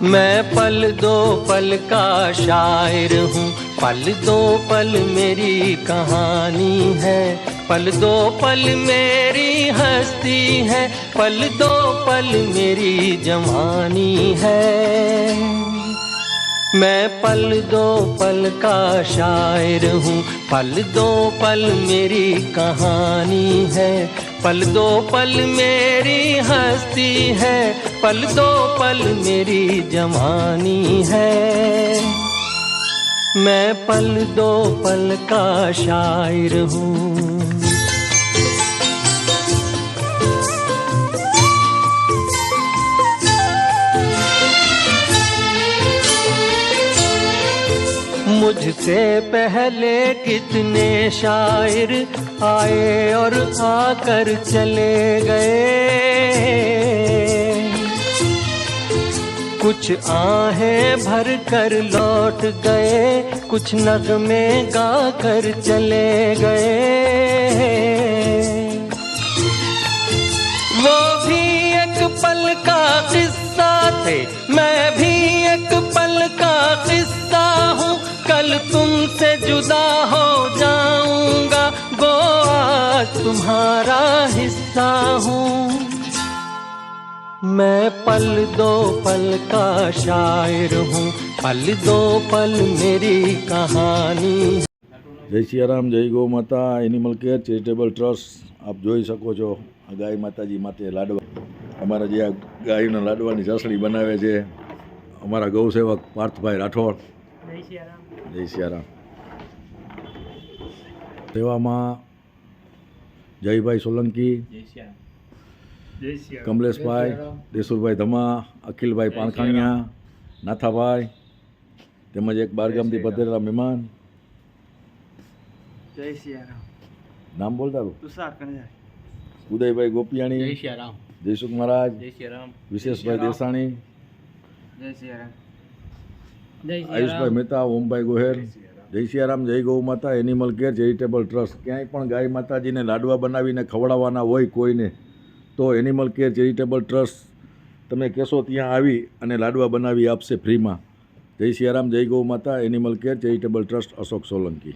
मैं पल दो पल का शायर हूँ, पल दो पल मेरी कहानी है, पल दो पल मेरी हस्ती है, पल दो पल मेरी जवानी है। मैं पल दो पल का शायर हूँ, पल दो पल मेरी कहानी है, पल दो पल मेरी हस्ती है, पल दो पल मेरी जवानी है। मैं पल दो पल का शायर हूँ। मुझसे पहले कितने शायर आए और आकर चले गए, कुछ आहें भर कर लौट गए, कुछ नगमे गा कर चले गए। वो भी एक पल का किस्सा थे, मैं भी एक पल का किस्सा हूँ, कल तुमसे जुदा हो जाऊंगा, गो आज तुम्हारा हिस्सा हूँ। मैं पल दो पल का शायर हूँ, पल दो पल मेरी कहानी। जय सियाराम, जय गौ माता एनिमल केयर चेरिटेबल ट्रस्ट। आप જોઈ શકો છો આ ગાય માતાજી માટે લાડવા, અમારા જે આ ગાયના લાડવાની ચાસણી બનાવે છે અમારા ગૌસેવક પાર્થભાઈ રાઠોડ। જય સિયારામ। જય સિયારામ। સેવામાં જયભાઈ સોલંકી, જય સિયારામ। જય સિયારામ। કમલેશભાઈ દેસુરભાઈ ધમા, અખિલભાઈ પાણખાણિયા, નાથાભાઈ તેમજ એક બારગામથી પધારેલા મહેમાન। જય સિયારામ। નામ બોલતા રહો। તુષાર કણજાઈ, ઉદયભાઈ ગોપિયાણી, જય સિયારામ। જયસુખ મહારાજ, જય સિયારામ। વિશેષભાઈ દેસાણી, જય સિયારામ। આયુષભાઈ મહેતા, ઓમભાઈ ગોહેર। જય સિયારામ, જય ગૌ માતા એનિમલ કેર ચેરિટેબલ ટ્રસ્ટ। ક્યાંય પણ ગાય માતાજીને લાડવા બનાવીને ખવડાવવાના હોય કોઈને તો એનિમલ કેર ચેરિટેબલ ટ્રસ્ટ તમે કહેશો ત્યાં આવી અને લાડવા બનાવી આપશે ફ્રીમાં। જય સિયારામ, જય ગૌ માતા animal care charitable trust, Ashok Solanki.